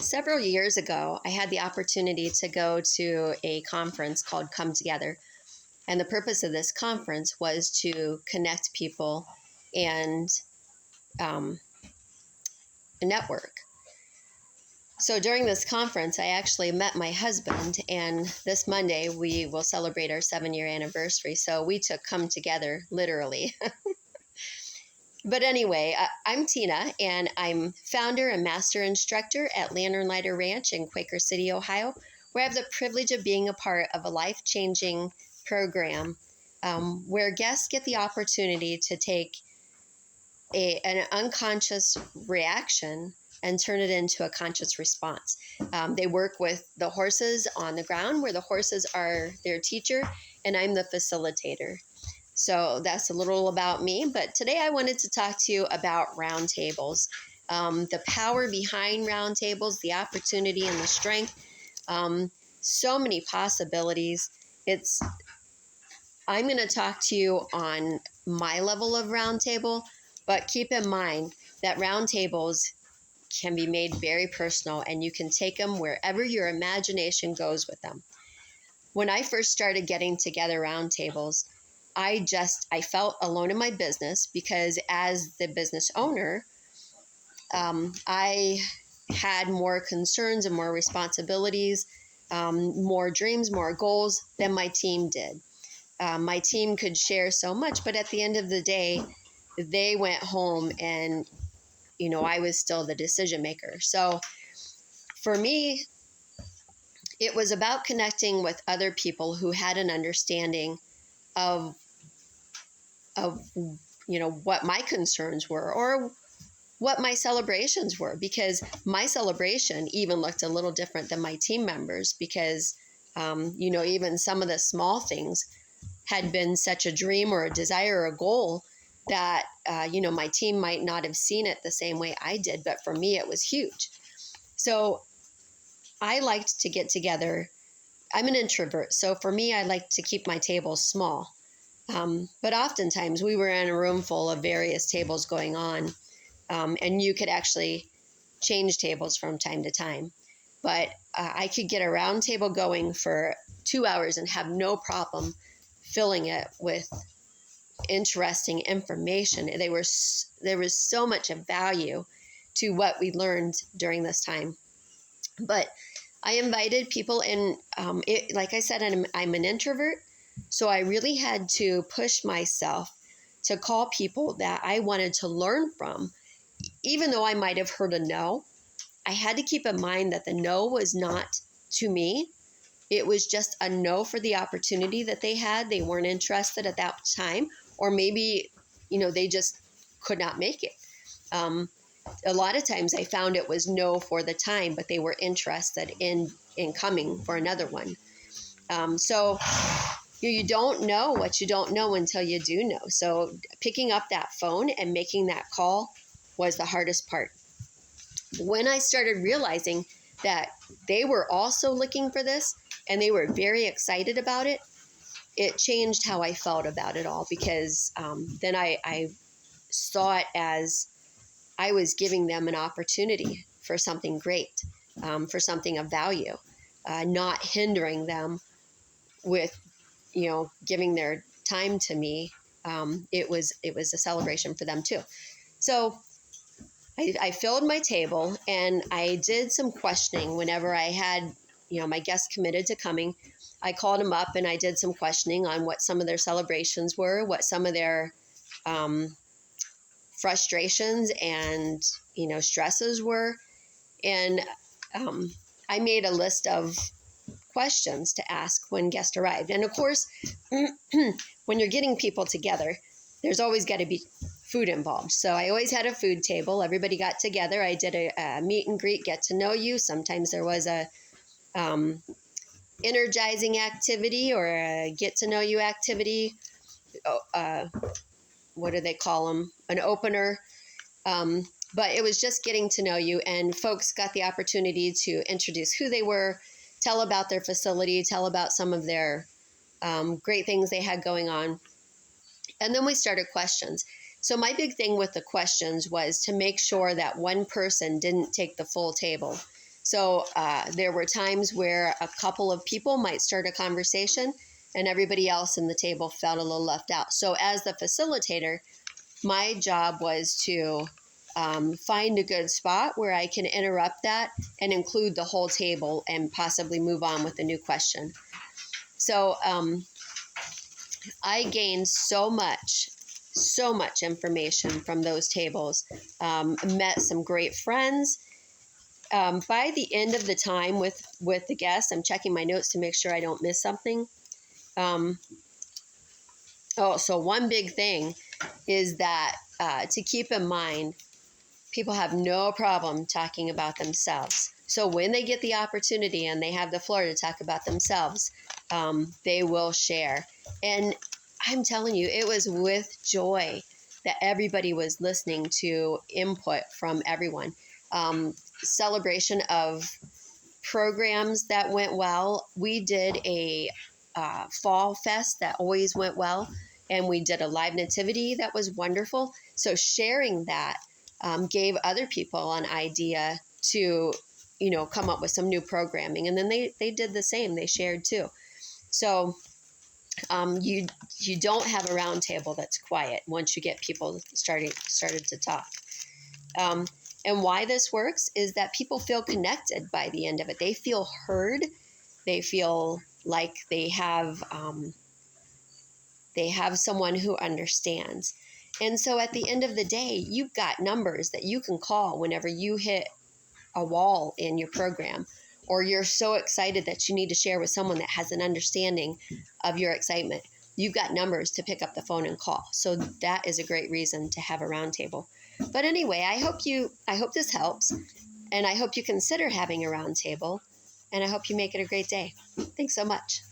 Several years ago, I had the opportunity to go to a conference called Come Together. And the purpose of this conference was to connect people and um, network. So during this conference, I actually met my husband, and this Monday we will celebrate our 7-year anniversary. So we took Come Together literally. But anyway, I'm Tina, and I'm founder and master instructor at Lantern Lighter Ranch in Quaker City, Ohio, where I have the privilege of being a part of a life-changing program where guests get the opportunity to take an unconscious reaction and turn it into a conscious response. They work with the horses on the ground, where the horses are their teacher, and I'm the facilitator. So that's a little about me. But today I wanted to talk to you about roundtables, the power behind roundtables, the opportunity and the strength. So many possibilities. I'm going to talk to you on my level of roundtable, but keep in mind that roundtables can be made very personal, and you can take them wherever your imagination goes with them. When I first started getting together roundtables, I felt alone in my business because as the business owner, I had more concerns and more responsibilities, more dreams, more goals than my team did. My team could share so much, but at the end of the day, they went home and, I was still the decision maker. So for me, it was about connecting with other people who had an understanding of what my concerns were or what my celebrations were, because my celebration even looked a little different than my team members because, even some of the small things had been such a dream or a desire or a goal that, my team might not have seen it the same way I did. But for me, it was huge. So I liked to get together. I'm an introvert. So for me, I like to keep my tables small. But oftentimes we were in a room full of various tables going on, and you could actually change tables from time to time. But I could get a round table going for 2 hours and have no problem filling it with interesting information. There was so much of value to what we learned during this time. But I invited people in. Like I said, I'm an introvert. So I really had to push myself to call people that I wanted to learn from. Even though I might have heard a no, I had to keep in mind that the no was not to me. It was just a no for the opportunity that they had. They weren't interested at that time, or maybe, they just could not make it. A lot of times I found it was no for the time, but they were interested in coming for another one. So you don't know what you don't know until you do know. So picking up that phone and making that call was the hardest part. When I started realizing that they were also looking for this and they were very excited about it, it changed how I felt about it all, because then I saw it as I was giving them an opportunity for something great, for something of value, not hindering them with, giving their time to me. It was a celebration for them too. So I filled my table and I did some questioning whenever I had, my guests committed to coming. I called them up and I did some questioning on what some of their celebrations were, what some of their frustrations and, stresses were. And I made a list of questions to ask when guests arrived. And of course, when you're getting people together, there's always got to be food involved. So I always had a food table. Everybody got together. I did a meet and greet, get to know you. Sometimes there was a energizing activity or a get to know you activity. What do they call them? An opener. But it was just getting to know you, and folks got the opportunity to introduce who they were, tell about their facility, tell about some of their great things they had going on. And then we started questions. So my big thing with the questions was to make sure that one person didn't take the full table. So there were times where a couple of people might start a conversation and everybody else in the table felt a little left out. So as the facilitator, my job was to find a good spot where I can interrupt that and include the whole table and possibly move on with a new question. So I gained so much information from those tables, met some great friends. By the end of the time with the guests, I'm checking my notes to make sure I don't miss something. So one big thing is that to keep in mind, people have no problem talking about themselves. So when they get the opportunity and they have the floor to talk about themselves, they will share. And I'm telling you, it was with joy that everybody was listening to input from everyone. Celebration of programs that went well. We did a fall fest that always went well, and we did a live nativity that was wonderful. So sharing that gave other people an idea to, come up with some new programming, and then they did the same. They shared too. So you don't have a round table that's quiet once you get people started to talk. And why this works is that people feel connected by the end of it. They feel heard. They feel like they have someone who understands. And so at the end of the day, you've got numbers that you can call whenever you hit a wall in your program, or you're so excited that you need to share with someone that has an understanding of your excitement. You've got numbers to pick up the phone and call. So that is a great reason to have a roundtable. But anyway, I hope this helps, and I hope you consider having a roundtable, and I hope you make it a great day. Thanks so much.